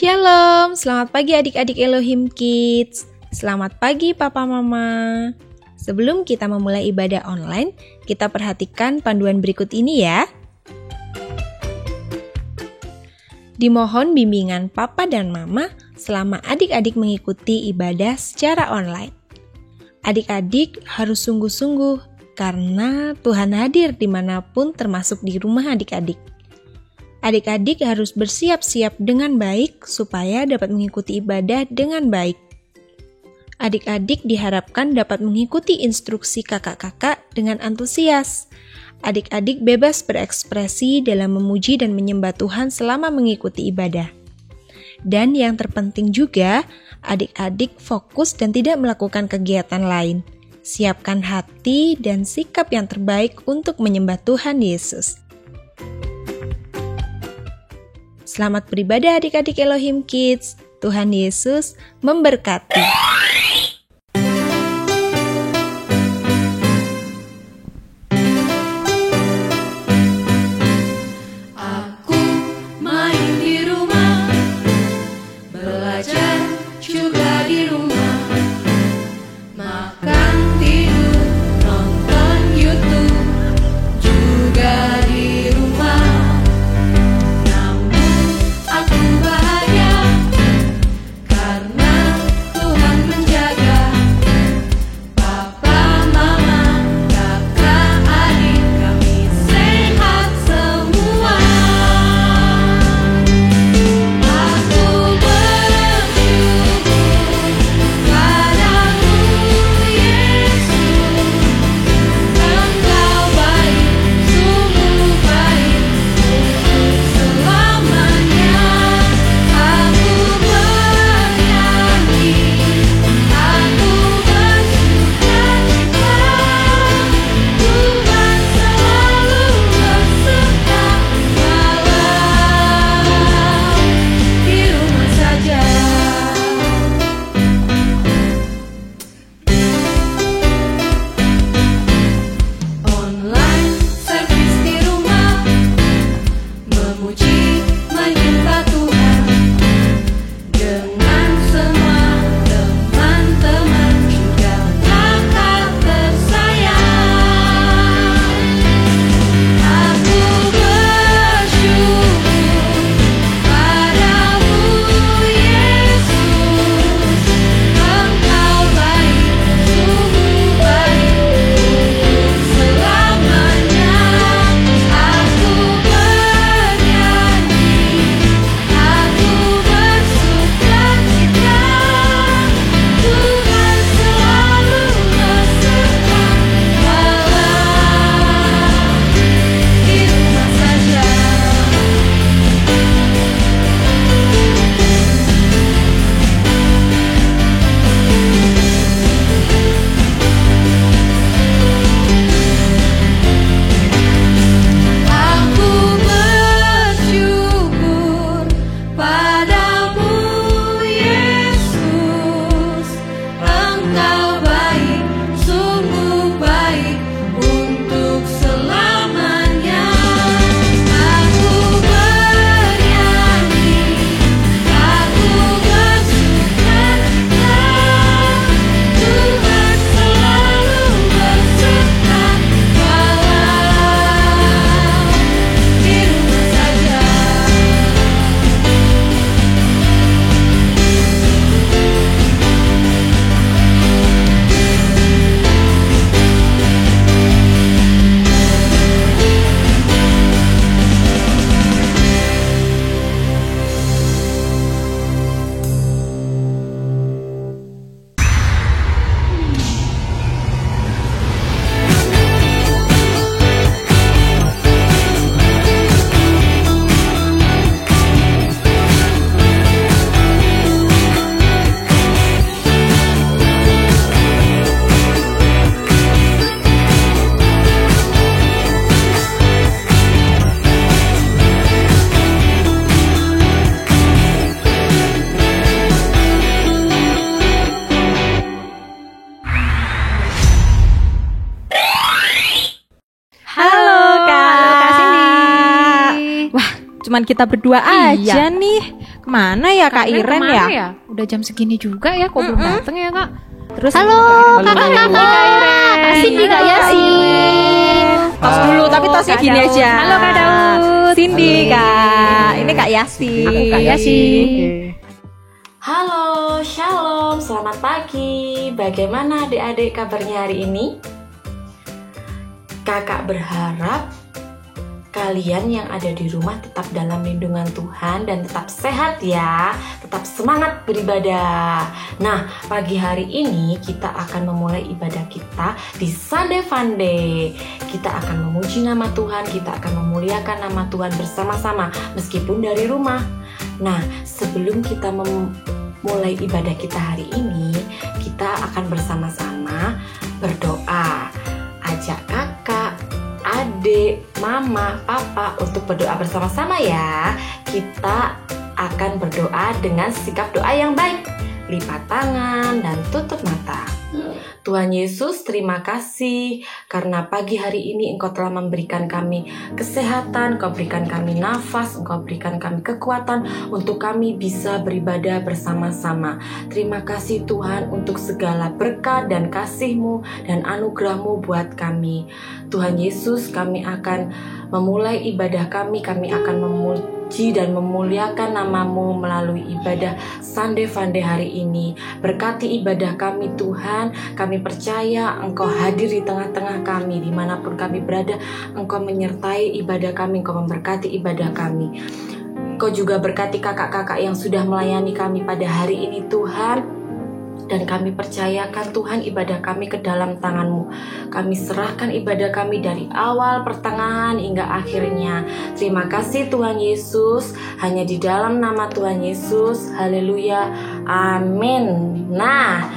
Shalom, selamat pagi adik-adik Elohim Kids. Selamat pagi Papa Mama. Sebelum kita memulai ibadah online, kita perhatikan panduan berikut ini ya. Dimohon bimbingan Papa dan Mama selama adik-adik mengikuti ibadah secara online. Adik-adik harus sungguh-sungguh karena Tuhan hadir dimanapun termasuk di rumah adik-adik. Adik-adik harus bersiap-siap dengan baik supaya dapat mengikuti ibadah dengan baik. Adik-adik diharapkan dapat mengikuti instruksi kakak-kakak dengan antusias. Adik-adik bebas berekspresi dalam memuji dan menyembah Tuhan selama mengikuti ibadah. Dan yang terpenting juga, adik-adik fokus dan tidak melakukan kegiatan lain. Siapkan hati dan sikap yang terbaik untuk menyembah Tuhan Yesus. Selamat beribadah adik-adik Elohim Kids. Tuhan Yesus memberkati. Aku main di rumah, belajar juga di rumah, makan, tidur, nonton YouTube juga di rumah. Aku bahagia karena Tuhan menjaga Papa, Mama, kakak, adik kami sehat semua. Aku bersyukur padamu Yesus, Engkau baik, sungguh baik untuk selamanya. Aku bernyanyi, aku bersukacita, Tuhan selalu beserta walau di rumah saja. Online service di rumah, memuji menyembah Tuhan dengan semua teman-teman juga kakak tersayang. Aku bersyukur padamu Yesus, Engkau baik, sungguh baik untuk selamanya. Aku bernyanyi, aku bersukacita, Tuhan selalu beserta walau di rumah saja. Aku bersyukur padamu Yesus, Engkau baik, sungguh baik untuk selamanya. Aku bernyanyi, aku bersukacita, Tuhan selalu beserta walau di rumah saja. Cuman kita berdua aja nih. Kemana ya Kak Iren kemana ya? Udah jam segini juga ya, kok belum dateng ya Kak? Terus Halo, Kakak Cindy, Kak Iren. Cindy Kak Yasin. Tos dulu, tapi tosnya Kak gini Daud. aja. Halo Kak Daud. Cindy Kak, ini Kak Yasin. Aku Kak Yasin. Halo, shalom, selamat pagi. Bagaimana adik-adik kabarnya hari ini? Kakak berharap kalian yang ada di rumah tetap dalam lindungan Tuhan dan tetap sehat ya. Tetap semangat beribadah. Nah, pagi hari ini kita akan memulai ibadah kita di Sunday Funday. Kita akan memuji nama Tuhan, kita akan memuliakan nama Tuhan bersama-sama meskipun dari rumah. Nah, sebelum kita memulai ibadah kita hari ini, kita akan bersama-sama berdoa. Ajak kakak, adik, mama, papa untuk berdoa bersama-sama ya. Kita akan berdoa dengan sikap doa yang baik. Lipat tangan dan tutup mata. Tuhan Yesus, terima kasih karena pagi hari ini Engkau telah memberikan kami kesehatan, Engkau berikan kami nafas, Engkau berikan kami kekuatan untuk kami bisa beribadah bersama-sama. Terima kasih Tuhan untuk segala berkat dan kasih-Mu dan anugerah-Mu buat kami. Tuhan Yesus, kami akan memulai ibadah kami akan memuji dan memuliakan nama-Mu melalui ibadah Sunday Funday hari ini. Berkati ibadah kami Tuhan, kami percaya Engkau hadir di tengah-tengah kami, dimanapun kami berada, Engkau menyertai ibadah kami, Engkau memberkati ibadah kami. Engkau juga berkati kakak-kakak yang sudah melayani kami pada hari ini Tuhan. Dan kami percayakan Tuhan ibadah kami ke dalam tangan-Mu. Kami serahkan ibadah kami dari awal, pertengahan, hingga akhirnya. Terima kasih Tuhan Yesus. Hanya di dalam nama Tuhan Yesus. Haleluya. Amin. Nah,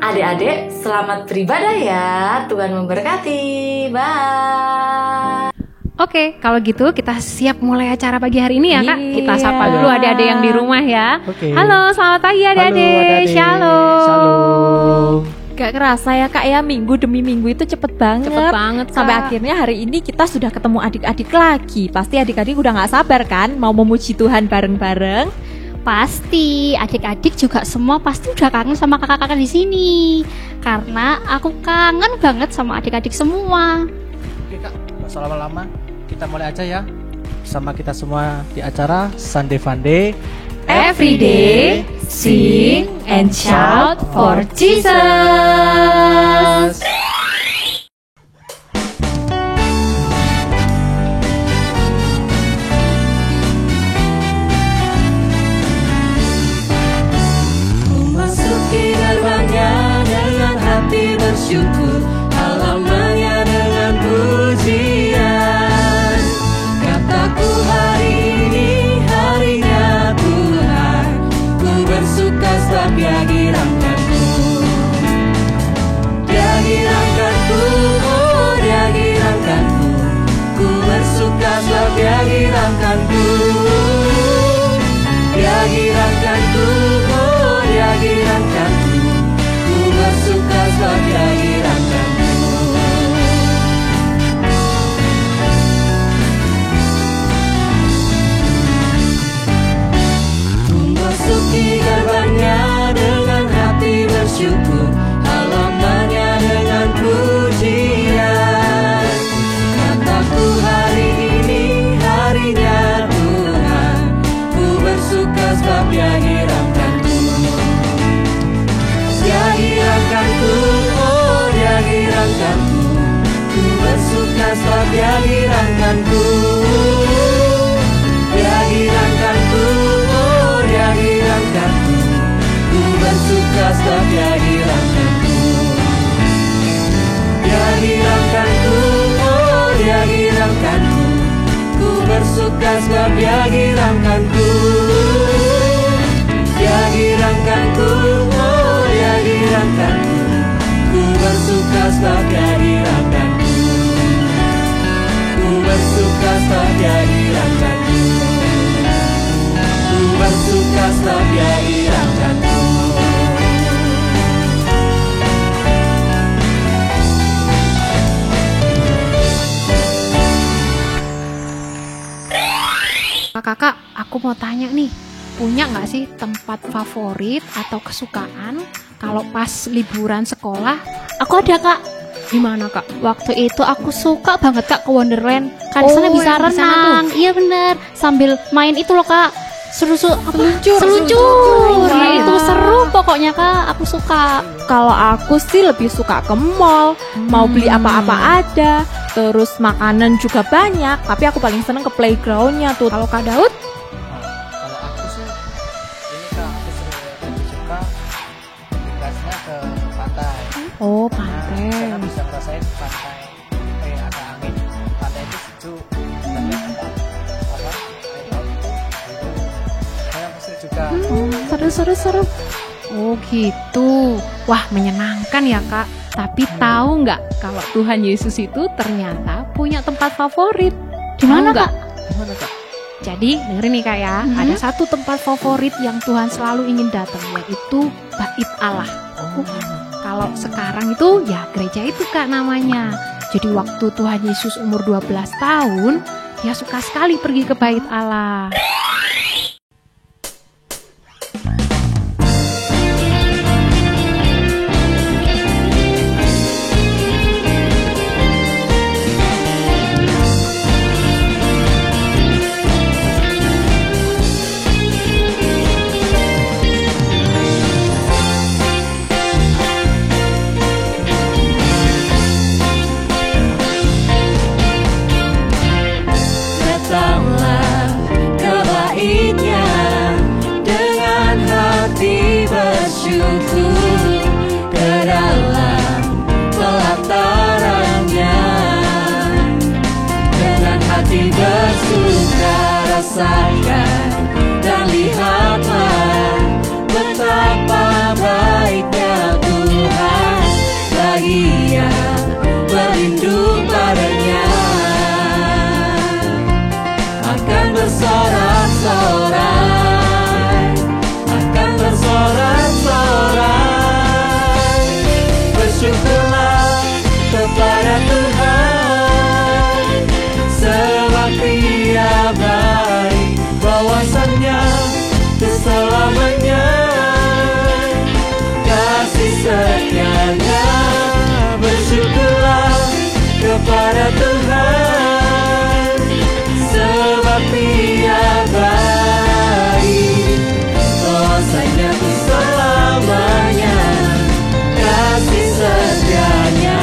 adik-adik selamat beribadah ya. Tuhan memberkati. Bye. Oke, kalau gitu kita siap mulai acara pagi hari ini ya Kak. Iya. Kita sapa dulu adik-adik yang di rumah ya. Oke. Halo, selamat pagi adik-adik. Halo, adik-adik. Shalom. Shalom. Gak kerasa ya Kak ya, minggu demi minggu itu cepet banget. Cepet banget, Kak. Sampai akhirnya hari ini kita sudah ketemu adik-adik lagi. Pasti adik-adik udah gak sabar kan mau memuji Tuhan bareng-bareng. Pasti adik-adik juga semua pasti udah kangen sama kakak-kakak di sini. Karena aku kangen banget sama adik-adik semua. Oke Kak, nggak usah lama-lama. Kita mulai aja ya. Bersama kita semua di acara Sunday Funday. Every day, sing and shout for Jesus. Memasuki gerbangnya dengan hati bersyukur, halamannya dengan pujian. Kataku hari ini harinya Tuhan, ku bersuka sebab Dia girangkanku. Dia girangkanku, oh Dia girangkanku, ku bersuka sebab Dia girangkanku. Dia girangkanku, oh Dia girangkanku, ku bersuka sebab Dia girangkanku. Memasuki gerbangnya dengan hati bersyukur, halamannya dengan pujian. Kataku hari ini harinya Tuhan, ku bersuka sebab Dia girangkanku. Dia girangkanku, oh Dia girangkanku, ku bersuka sebab Dia girangkanku. Dia girangkanku, oh Dia girangkanku, ku bersuka sebab Dia girangkanku. Dia girangkanku, oh Dia girangkanku, ku bersuka sebab Dia girangkanku. Dia girangkanku, oh Dia girangkanku, ku bersuka sebab Dia girangkanku. Ku bersuka sebab Dia girangkanku. Ku bersuka sebab Dia girangkanku. Kakak, aku mau tanya nih. punya nggak sih tempat favorit atau kesukaan kalau pas liburan sekolah? Aku ada Kak. Di mana Kak? Waktu itu aku suka banget Kak ke Wonderland. Kan di sana Oh, bisa yang di sana renang. Iya bener. Sambil main itu loh Kak. Seluncur. Nah, itu seru pokoknya Kak. Aku suka. Kalau aku sih lebih suka ke mall, mau beli apa-apa ada, terus makanan juga banyak. Tapi aku paling seneng ke playgroundnya tuh. Kalau Kak Daud? Kalau aku sih ini Kak, aku lebih suka tugasnya ke pantai. Oh, Karena pantai. bisa ngerasain pantai ada angin, pantai itu sejuk dan lihat tempat apa air laut itu biru. Saya pasti juga Seru. Oh gitu. Wah menyenangkan ya Kak. Tapi tahu nggak kalau Tuhan Yesus itu ternyata punya tempat favorit? Di mana, Tahu nggak? gimana Kak? Jadi dengerin nih Kak ya. Ada satu tempat favorit yang Tuhan selalu ingin datang, yaitu Bait Allah. Kalau sekarang itu ya gereja itu Kak namanya. Jadi waktu Tuhan Yesus umur 12 tahun, dia suka sekali pergi ke Bait Allah. Datanglah ke Bait-Nya dengan hati bersyukur, ke dalam pelataran-Nya dengan hati bersuka. Rasakan dan lihatlah betapa baiknya Tuhan bagi yang berlindung padanya. Akan bersorak-sorai, bersyukurlah kepada Tuhan, sebab Dia baik, bahwasannya keselamanya, kasih setia-Nya. Bersyukurlah kepada Tuhan, sebab Dia baik, bahwasanya untuk selamanya, kasih setia-Nya.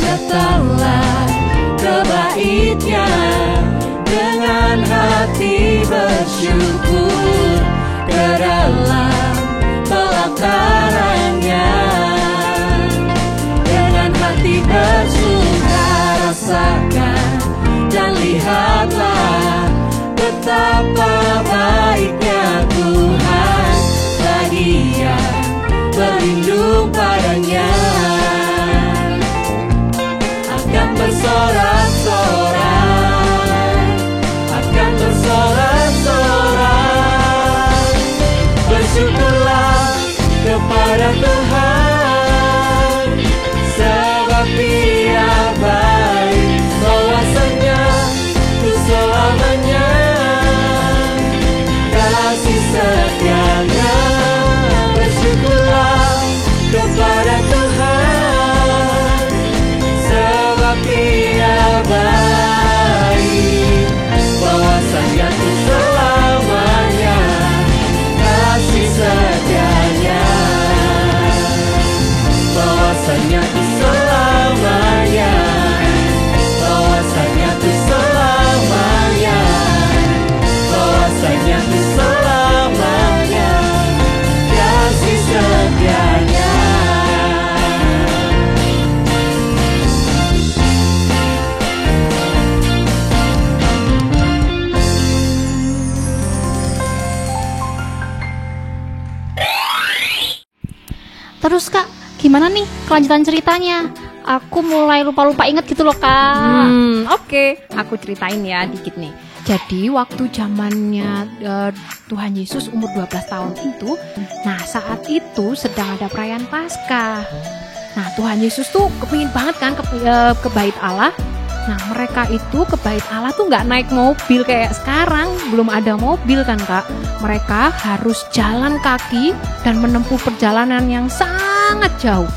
Datanglah ke Bait-Nya dengan hati bersyukur, ke dalam pelataran-Nya dengan hati bersuka. Rasakan dan lihatlah betapa baiknya Tuhan bagi yang berlindung padanya. Akan bersorak-sorai, bersyukurlah kepada Tuhan, sebab Dia baik, bahwasanya untuk selamanya, kasih setia-Nya. Bersyukurlah kepada Tuhan, sebab Dia baik, bahwasanya untuk selamanya, kasih setia-Nya. Bahwasanya untuk selamanya, bahwasanya untuk selamanya, bahwasanya untuk selamanya, kasih setia-Nya. Terus Kak, gimana nih kelanjutan ceritanya? Aku mulai lupa-lupa inget gitu loh Kak. Oke, aku ceritain ya dikit nih. Jadi waktu zamannya Tuhan Yesus umur 12 tahun itu, nah saat itu sedang ada perayaan Paskah. Nah Tuhan Yesus tuh kepingin banget kan ke bait Allah. Nah mereka itu ke bait Allah tuh nggak naik mobil kayak sekarang, belum ada mobil kan Kak. Mereka harus jalan kaki dan menempuh perjalanan yang sangat jauh.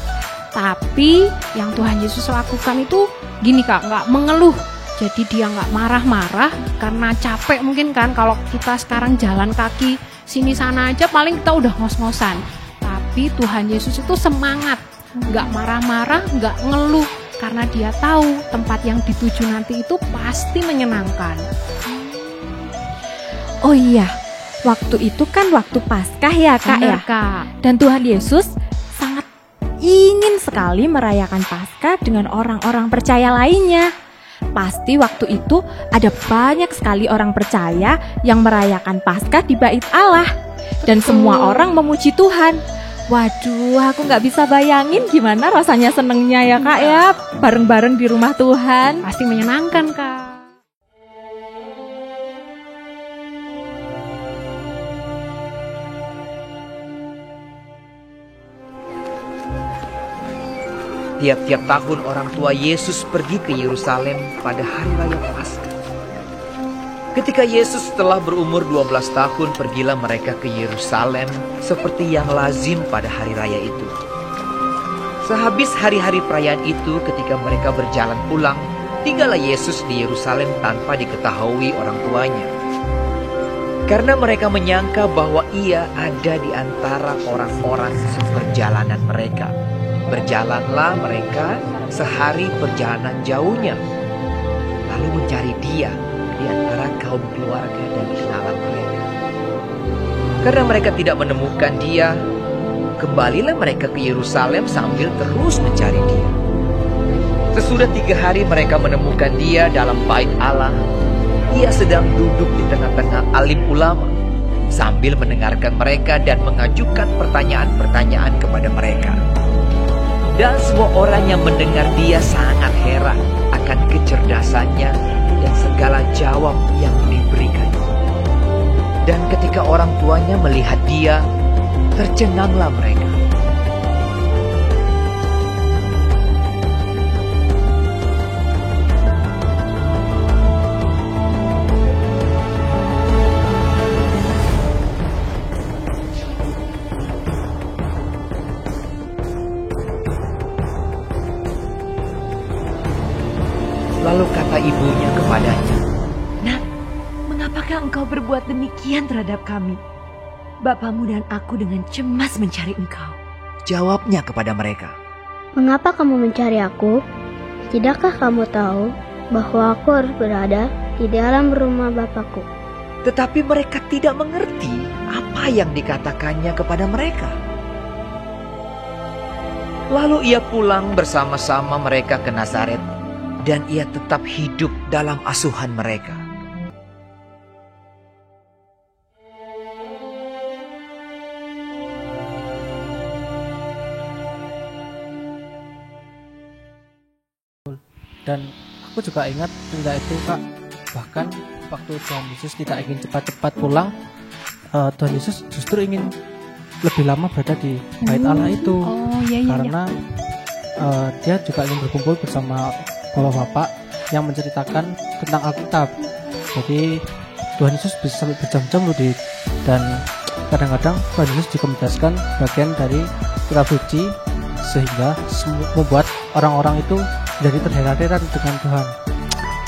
Tapi yang Tuhan Yesus lakukan itu gini Kak, nggak mengeluh. Jadi dia nggak marah-marah karena capek mungkin kan. Kalau kita sekarang jalan kaki sini sana aja paling kita udah ngos-ngosan. Tapi Tuhan Yesus itu semangat, nggak marah-marah, nggak ngeluh. Karena dia tahu tempat yang dituju nanti itu pasti menyenangkan. Oh iya, waktu itu kan waktu Paskah ya Kak Bener, ya. Kak. Dan Tuhan Yesus sangat ingin sekali merayakan Paskah dengan orang-orang percaya lainnya. Pasti waktu itu ada banyak sekali orang percaya yang merayakan Paskah di bait Allah. Dan semua orang memuji Tuhan. Waduh, aku nggak bisa bayangin gimana rasanya senengnya ya Kak ya, bareng-bareng di rumah Tuhan. Pasti menyenangkan Kak. Tiap-tiap tahun orang tua Yesus pergi ke Yerusalem pada hari raya Paskah. Ketika Yesus telah berumur 12 tahun, pergilah mereka ke Yerusalem seperti yang lazim pada hari raya itu. Sehabis hari-hari perayaan itu, ketika mereka berjalan pulang, tinggallah Yesus di Yerusalem tanpa diketahui orang tuanya. Karena mereka menyangka bahwa ia ada di antara orang-orang seperjalanan mereka. Berjalanlah mereka sehari perjalanan jauhnya, lalu mencari dia di antara kaum keluarga dan kenalan mereka. Karena mereka tidak menemukan dia, kembalilah mereka ke Yerusalem sambil terus mencari dia. Sesudah 3 hari mereka menemukan dia dalam bait Allah. Ia sedang duduk di tengah-tengah alim ulama sambil mendengarkan mereka dan mengajukan pertanyaan-pertanyaan kepada mereka. Dan semua orang yang mendengar dia sangat heran akan kecerdasannya dan segala jawab yang diberikan. Dan ketika orang tuanya melihat dia, tercenganglah mereka. Lalu kata ibunya kepadanya, "Nak, mengapakah engkau berbuat demikian terhadap kami? Bapamu dan aku dengan cemas mencari engkau." Jawabnya kepada mereka, "Mengapa kamu mencari aku? Tidakkah kamu tahu bahwa aku harus berada di dalam rumah Bapakku?" Tetapi mereka tidak mengerti apa yang dikatakannya kepada mereka. Lalu ia pulang bersama-sama mereka ke Nazaret, dan ia tetap hidup dalam asuhan mereka. Dan aku juga ingat cerita itu Kak. Bahkan waktu Tuhan Yesus tidak ingin cepat-cepat pulang, Tuhan Yesus justru ingin lebih lama berada di bait Allah itu. Karena dia juga ingin berkumpul bersama Bapak-bapak yang menceritakan tentang Alkitab. Jadi Tuhan Yesus bisa berjam-jam loh dan kadang-kadang Tuhan Yesus juga menjelaskan bagian dari kitab suci sehingga membuat orang-orang itu jadi terheran-heran dengan Tuhan.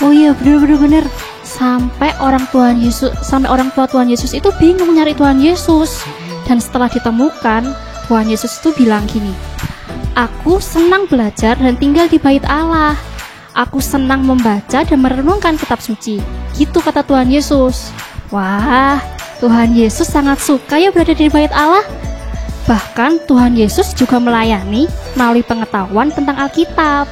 Oh iya, benar. Sampai orang tua Tuhan Yesus itu bingung nyari Tuhan Yesus. Dan setelah ditemukan, Tuhan Yesus itu bilang gini, "Aku senang belajar dan tinggal di bait Allah. Aku senang membaca dan merenungkan kitab suci." Gitu kata Tuhan Yesus. Wah, Tuhan Yesus sangat suka ya berada di bait Allah. Bahkan Tuhan Yesus juga melayani melalui pengetahuan tentang Alkitab.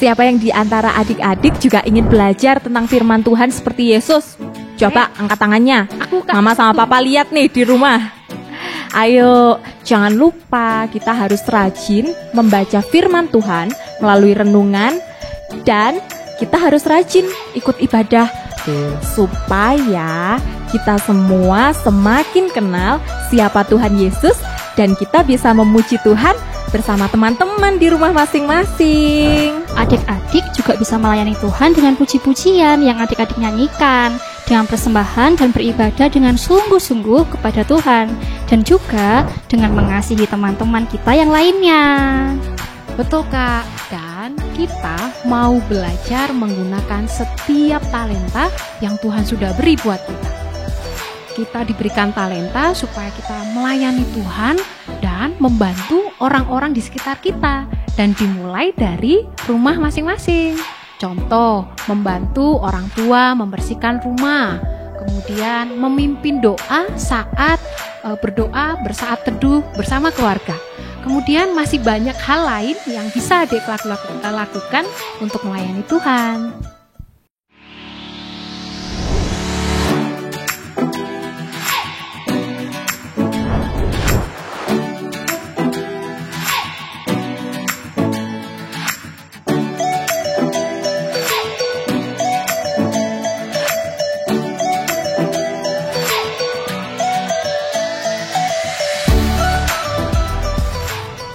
Siapa yang di antara adik-adik juga ingin belajar tentang firman Tuhan seperti Yesus? Coba angkat tangannya. Mama sama Papa lihat nih di rumah. Ayo, jangan lupa kita harus rajin membaca firman Tuhan melalui renungan, dan kita harus rajin ikut ibadah supaya kita semua semakin kenal siapa Tuhan Yesus dan kita bisa memuji Tuhan bersama teman-teman di rumah masing-masing. Adik-adik juga bisa melayani Tuhan dengan puji-pujian yang adik-adik nyanyikan, dengan persembahan dan beribadah dengan sungguh-sungguh kepada Tuhan, dan juga dengan mengasihi teman-teman kita yang lainnya. Betul Kak, dan kita mau belajar menggunakan setiap talenta yang Tuhan sudah beri buat kita. Kita diberikan talenta supaya kita melayani Tuhan dan membantu orang-orang di sekitar kita, dan dimulai dari rumah masing-masing. Contoh, membantu orang tua membersihkan rumah, kemudian memimpin doa saat berdoa bersaat teduh bersama keluarga. Kemudian masih banyak hal lain yang bisa adik lakukan untuk melayani Tuhan.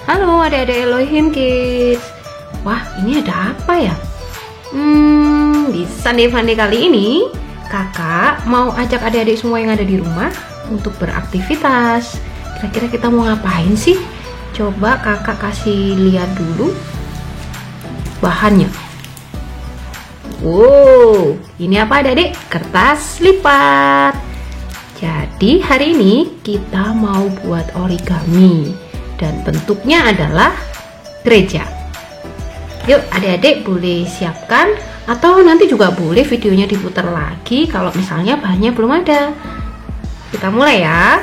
Halo adik-adik Elohim Kids. Wah, ini ada apa ya? Di Sunday Funday kali ini kakak mau ajak adik-adik semua yang ada di rumah untuk beraktivitas. Kira-kira kita mau ngapain sih? Coba kakak kasih lihat dulu bahannya. Wow, ini apa adik-adik? Kertas lipat. Jadi hari ini kita mau buat origami, dan bentuknya adalah gereja. Yuk adik-adik boleh siapkan, atau nanti juga boleh videonya diputar lagi kalau misalnya bahannya belum ada. Kita mulai ya.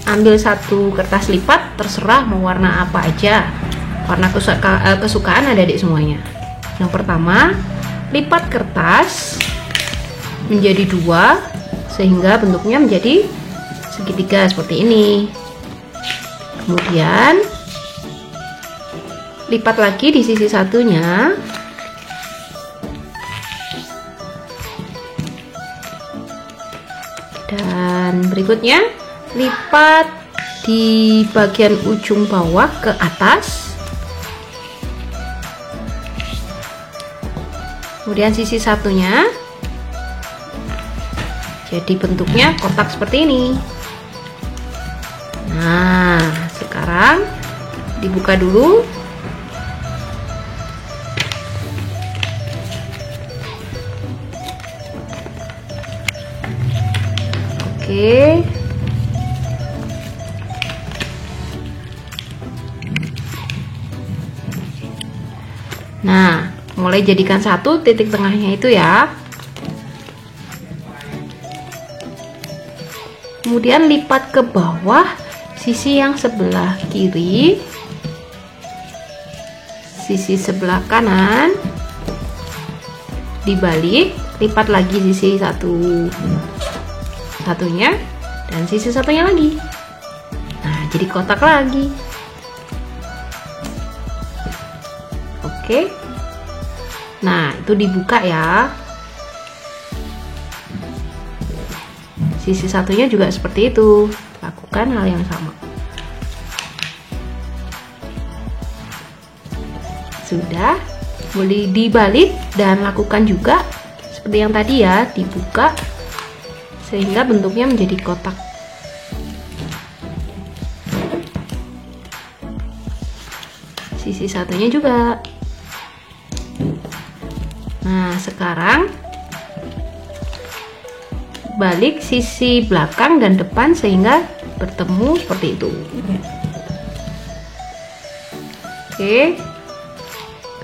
Ambil satu kertas lipat, terserah mau warna apa aja, warna kesukaan adik-adik semuanya. Yang pertama, lipat kertas menjadi dua sehingga bentuknya menjadi segitiga seperti ini. Kemudian lipat lagi di sisi satunya. Dan berikutnya lipat di bagian ujung bawah ke atas. Kemudian sisi satunya. Jadi bentuknya kotak seperti ini. Nah, sekarang dibuka dulu. Oke. Nah, mulai jadikan satu titik tengahnya itu ya. Kemudian lipat ke bawah sisi yang sebelah kiri, sisi sebelah kanan, dibalik, lipat lagi sisi satunya, dan sisi satunya lagi. Nah, jadi kotak lagi. Oke. Nah, itu dibuka ya. Sisi satunya juga seperti itu. Lakukan hal yang sama. Sudah, boleh dibalik dan lakukan juga seperti yang tadi ya, dibuka sehingga bentuknya menjadi kotak. Sisi satunya juga. Nah, sekarang balik sisi belakang dan depan sehingga bertemu seperti itu. Oke,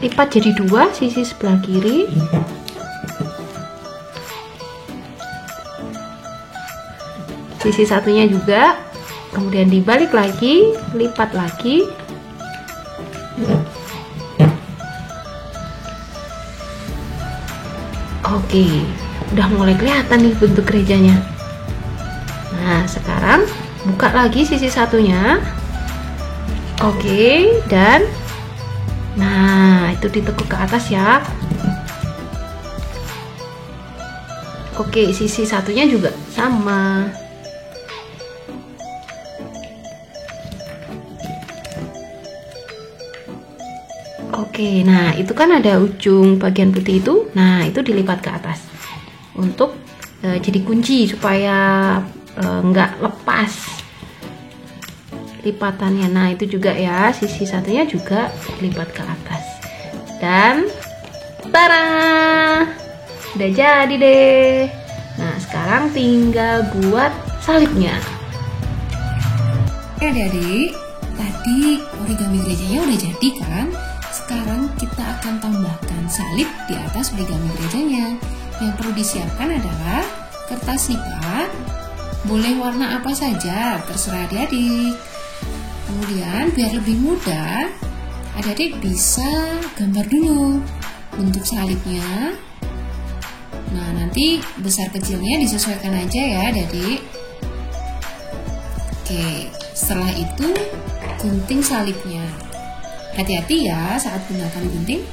lipat jadi dua sisi sebelah kiri. Sisi satunya juga, kemudian dibalik lagi, lipat lagi. Oke, udah mulai kelihatan nih bentuk gerejanya. Nah, sekarang buka lagi sisi satunya. Oke, dan nah, itu ditekuk ke atas ya. Oke, sisi satunya juga sama. Oke, nah itu kan ada ujung bagian putih itu. Nah, itu dilipat ke atas untuk jadi kunci supaya nggak lepas lipatannya. Nah, itu juga ya, sisi satunya juga dilipat ke atas. Dan tara, udah jadi deh. Nah, sekarang tinggal buat salibnya. Oke adik-adik, tadi origami gerejanya udah jadi kan? Sekarang kita akan tambahkan salib di atas origami gerejanya. Yang perlu disiapkan adalah kertas lipat, boleh warna apa saja, terserah adik-adik. Kemudian biar lebih mudah, adik-adik bisa gambar dulu bentuk salibnya. Nah, nanti besar kecilnya disesuaikan aja ya adik-adik. Oke, setelah itu gunting salibnya. Hati-hati ya saat gunakan gunting.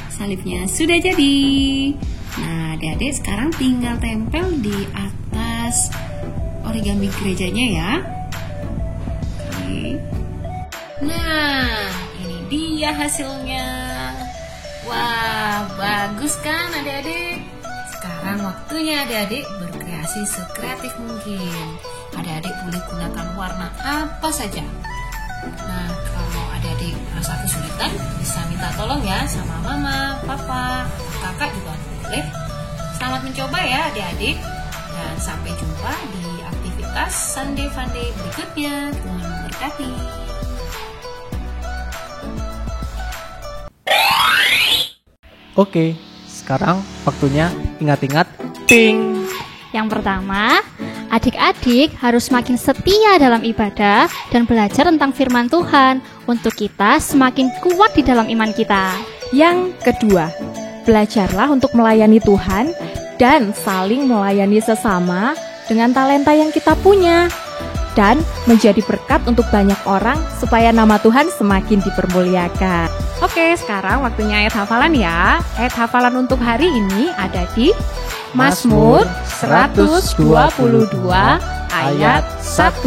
Salibnya sudah jadi. Nah, adik-adik sekarang tinggal tempel di atas origami gerejanya ya. Oke. Nah, ini dia hasilnya. Wah, bagus kan adik-adik? Sekarang waktunya adik-adik berkreasi sekreatif mungkin. Adik-adik boleh gunakan warna apa saja. Nah, kalau adik-adik merasa kesulitan, bisa minta tolong ya sama mama, papa, kakak juga boleh. Selamat mencoba ya adik-adik. Dan sampai jumpa di aktivitas Sunday Funday berikutnya. Tuhan memberkati. Oke, sekarang waktunya ingat-ingat ting. Yang pertama, adik-adik harus makin setia dalam ibadah dan belajar tentang firman Tuhan untuk kita semakin kuat di dalam iman kita. Yang kedua, belajarlah untuk melayani Tuhan dan saling melayani sesama dengan talenta yang kita punya dan menjadi berkat untuk banyak orang supaya nama Tuhan semakin dipermuliakan. Oke, sekarang waktunya ayat hafalan ya. Ayat hafalan untuk hari ini ada di Mazmur 122 ayat 1.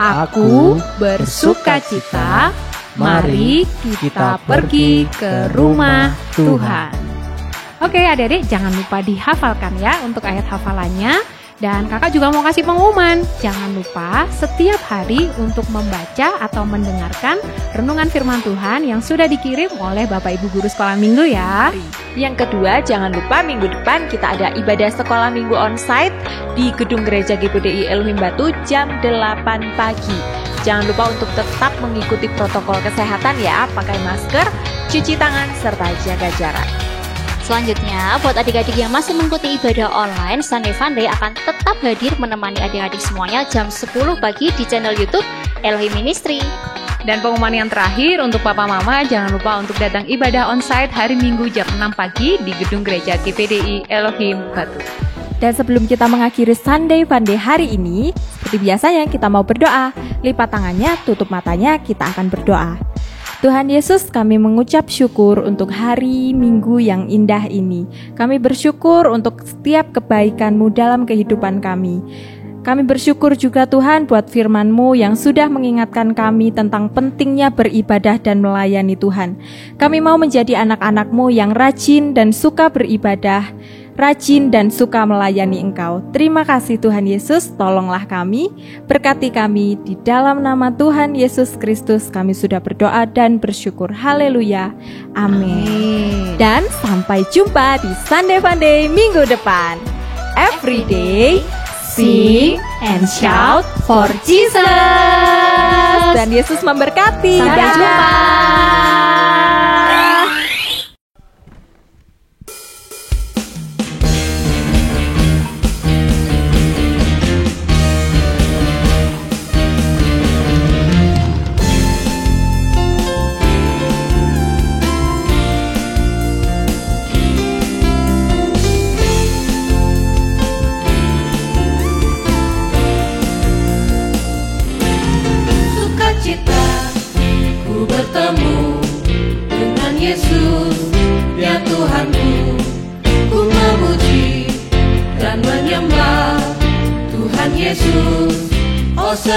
Aku bersukacita, mari kita pergi ke rumah Tuhan. Oke adik-adik, jangan lupa dihafalkan ya untuk ayat hafalannya. Dan kakak juga mau kasih pengumuman, jangan lupa setiap hari untuk membaca atau mendengarkan renungan firman Tuhan yang sudah dikirim oleh Bapak Ibu Guru Sekolah Minggu ya. Yang kedua, jangan lupa minggu depan kita ada ibadah sekolah minggu onsite di Gedung Gereja GPDI Elohim Batu jam 8 pagi. Jangan lupa untuk tetap mengikuti protokol kesehatan ya, pakai masker, cuci tangan, serta jaga jarak. Selanjutnya, buat adik-adik yang masih mengikuti ibadah online, Sunday Funday akan tetap hadir menemani adik-adik semuanya jam 10 pagi di channel YouTube Elohim Ministry. Dan pengumuman yang terakhir untuk papa mama, jangan lupa untuk datang ibadah onsite hari Minggu jam 6 pagi di Gedung Gereja GPDI Elohim Batu. Dan sebelum kita mengakhiri Sunday Funday hari ini, seperti biasanya kita mau berdoa. Lipat tangannya, tutup matanya, kita akan berdoa. Tuhan Yesus, kami mengucap syukur untuk hari Minggu yang indah ini. Kami bersyukur untuk setiap kebaikan-Mu dalam kehidupan kami. Kami bersyukur juga Tuhan buat firman-Mu yang sudah mengingatkan kami tentang pentingnya beribadah dan melayani Tuhan. Kami mau menjadi anak-anak-Mu yang rajin dan suka beribadah, rajin dan suka melayani Engkau. Terima kasih Tuhan Yesus, tolonglah kami, berkati kami, di dalam nama Tuhan Yesus Kristus kami sudah berdoa dan bersyukur. Haleluya, amin. Dan sampai jumpa di Sunday Funday minggu depan. Every day, sing and shout for Jesus. Dan Yesus memberkati. Sampai jumpa.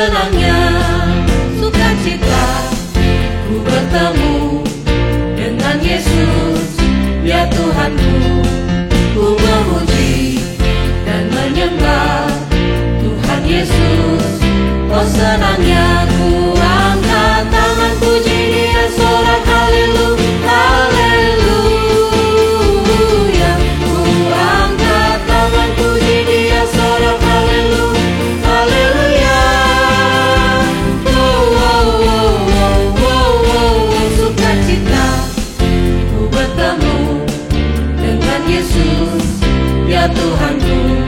senangnya sukacita ku bertemu dengan Yesus, ya Tuhanku. Ku memuji dan menyembah Tuhan Yesus. Oh senangnya ku angkat tangan puji Dia, sorak haleluya, haleluya. Ku angkat tangan puji Dia, sorak haleluya, haleluya. Oh, oh, oh, oh, oh, oh, sukacita ku bertemu dengan Yesus, ya Tuhanku.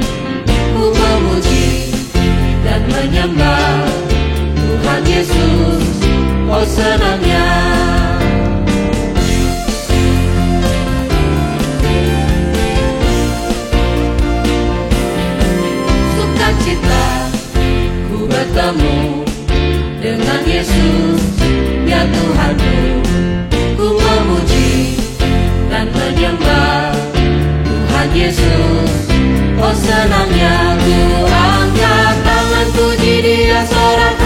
Ku memuji dan menyembah Tuhan Yesus. Oh senangnya sukacita ku bertemu dengan Yesus, ya Tuhanku. Ku memuji dan menyembah Tuhan Yesus. Oh senangnya ku angkat tangan puji Dia, sorak